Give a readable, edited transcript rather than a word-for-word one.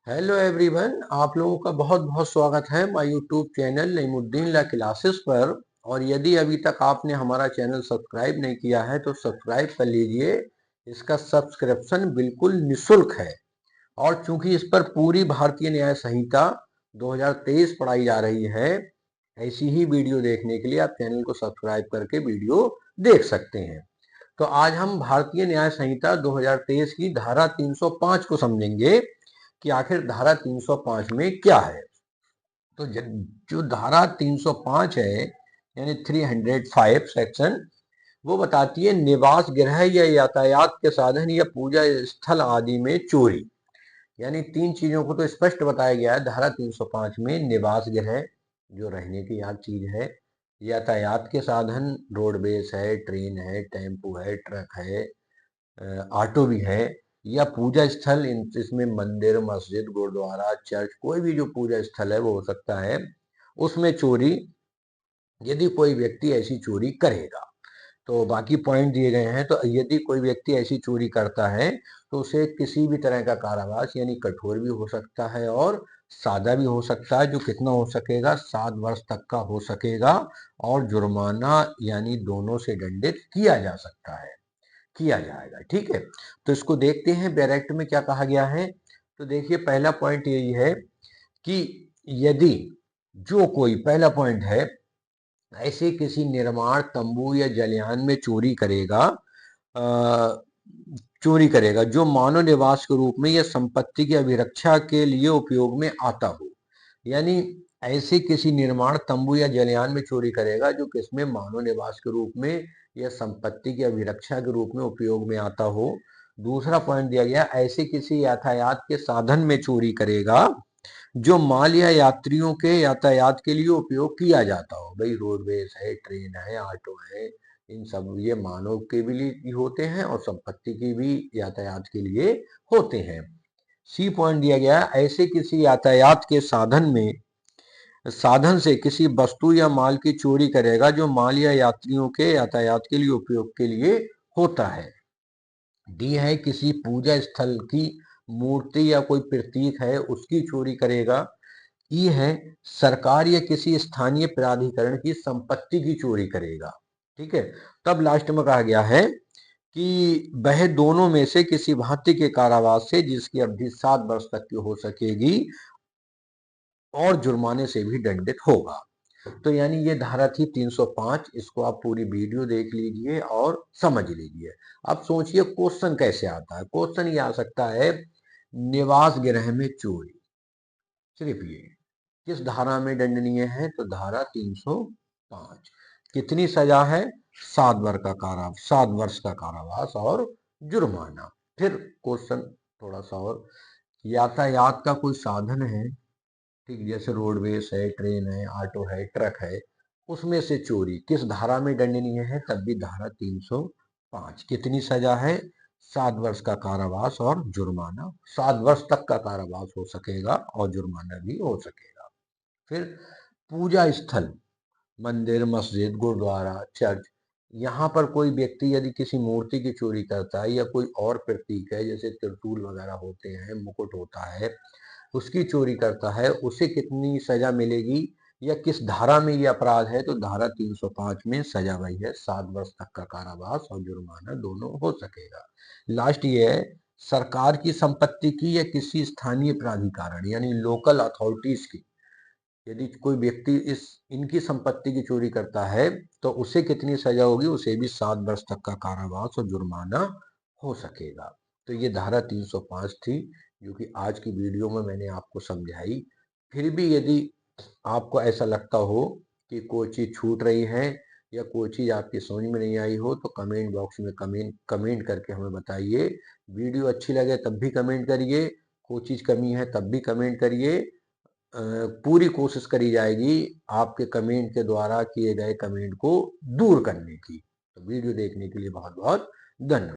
Hello everyone, आप लोगों का बहुत बहुत स्वागत है my YouTube channel Naimuddin law classes पर। और यदि अभी तक आपने हमारा चैनल सब्सक्राइब नहीं किया है तो सब्सक्राइब कर लीजिए। इसका सब्सक्रिप्शन बिल्कुल निशुल्क है। और चूंकि इस पर पूरी भारतीय न्याय संहिता 2023 पढ़ाई जा रही है, ऐसी ही वीडियो देखने के लिए आप चैनल को सब्सक्राइब करके वीडियो देख सकते हैं। तो आज हम भारतीय न्याय संहिता 2023 की धारा 305 को समझेंगे कि आखिर धारा 305 में क्या है। तो जो धारा 305 है यानी 305 सेक्शन, वो बताती है निवास गृह या यातायात के साधन या पूजा स्थल आदि में चोरी। यानी तीन चीजों को तो स्पष्ट बताया गया है धारा 305 में। निवास गृह जो रहने की याद चीज है, यातायात के साधन रोडवेज है, ट्रेन है, टेम्पो है, ट्रक है, ऑटो भी है, या पूजा स्थल इसमें मंदिर, मस्जिद, गुरुद्वारा, चर्च, कोई भी जो पूजा स्थल है वो हो सकता है। उसमें चोरी, यदि कोई व्यक्ति ऐसी चोरी करेगा तो बाकी पॉइंट दिए गए हैं। तो यदि कोई व्यक्ति ऐसी चोरी करता है तो उसे किसी भी तरह का कारावास यानी कठोर भी हो सकता है और सादा भी हो सकता है। जो कितना हो सकेगा, 7 वर्ष तक का हो सकेगा। और जुर्माना यानी दोनों से दंडित किया जा सकता है, किया जाएगा। ठीक है, तो इसको देखते हैं डायरेक्ट में क्या कहा गया है। तो देखिए, पहला पॉइंट यही है कि यदि जो कोई, पहला पॉइंट है, ऐसे किसी निर्माण, तंबू या जलयान में चोरी करेगा जो मानव निवास के रूप में या संपत्ति की अभिरक्षा के लिए उपयोग में आता हो। यानी ऐसे किसी निर्माण, तंबू या जलयान में चोरी करेगा जो किसमें, मानव निवास के रूप में या संपत्ति की अभिरक्षा के रूप में उपयोग में आता हो। दूसरा पॉइंट दिया गया, ऐसे किसी यातायात के साधन में चोरी करेगा जो माल या यात्रियों के यातायात के लिए उपयोग किया जाता हो। भाई रोडवेज है, ट्रेन है, ऑटो है, इन सब ये मानव के भी लिए होते हैं और संपत्ति की भी यातायात के लिए होते हैं। सी पॉइंट दिया गया, ऐसे किसी यातायात के साधन से किसी वस्तु या माल की चोरी करेगा जो माल या यात्रियों के यातायात के लिए उपयोग के लिए होता है। डी है, किसी पूजा स्थल की मूर्ति या कोई प्रतीक है उसकी चोरी करेगा। ई है, सरकार या किसी स्थानीय प्राधिकरण की संपत्ति की चोरी करेगा। ठीक है, तब लास्ट में कहा गया है कि वह दोनों में से किसी भांति के कारावास से जिसकी अवधि 7 वर्ष तक की हो सकेगी और जुर्माने से भी दंडित होगा। तो यानी ये धारा थी 305। इसको आप पूरी वीडियो देख लीजिए और समझ लीजिए। अब सोचिए क्वेश्चन कैसे आता है। क्वेश्चन ये आ सकता है, निवास गृह में चोरी, सिर्फ ये किस धारा में दंडनीय है, तो धारा 305। कितनी सजा है, 7 वर्ष का कारावास और जुर्माना। फिर क्वेश्चन थोड़ा सा और, यातायात का कोई साधन है, ठीक, जैसे रोडवेज है, ट्रेन है, ऑटो है, ट्रक है, उसमें से चोरी किस धारा में दंडनीय है, तब भी धारा 305। कितनी सजा है, 7 वर्ष का कारावास और जुर्माना। 7 वर्ष तक का कारावास हो सकेगा और जुर्माना भी हो सकेगा। फिर पूजा स्थल, मंदिर, मस्जिद, गुरुद्वारा, चर्च, यहाँ पर कोई व्यक्ति यदि किसी मूर्ति की चोरी करता है या कोई और प्रतीक है जैसे त्रिशूल वगैरह होते हैं, मुकुट होता है, उसकी चोरी करता है, उसे कितनी सजा मिलेगी या किस धारा में ये अपराध है, तो धारा 305 में सजा वही है, 7 वर्ष तक का कारावास और जुर्माना दोनों हो सकेगा। लास्ट ये है, सरकार की संपत्ति की या किसी स्थानीय प्राधिकरण यानी लोकल अथॉरिटीज की यदि कोई व्यक्ति इनकी संपत्ति की चोरी करता है तो उसे कितनी सजा होगी, उसे भी 7 वर्ष तक का कारावास और जुर्माना हो सकेगा। तो ये धारा 305 थी जो कि आज की वीडियो में मैंने आपको समझाई। फिर भी यदि आपको ऐसा लगता हो कि कोई चीज छूट रही है या कोई चीज आपकी समझ में नहीं आई हो तो कमेंट बॉक्स में कमेंट करके हमें बताइए। वीडियो अच्छी लगे तब भी कमेंट करिए, कोई चीज कमी है तब भी कमेंट करिए। पूरी कोशिश करी जाएगी आपके कमेंट के द्वारा किए गए कमेंट को दूर करने की। तो वीडियो देखने के लिए बहुत बहुत धन्यवाद।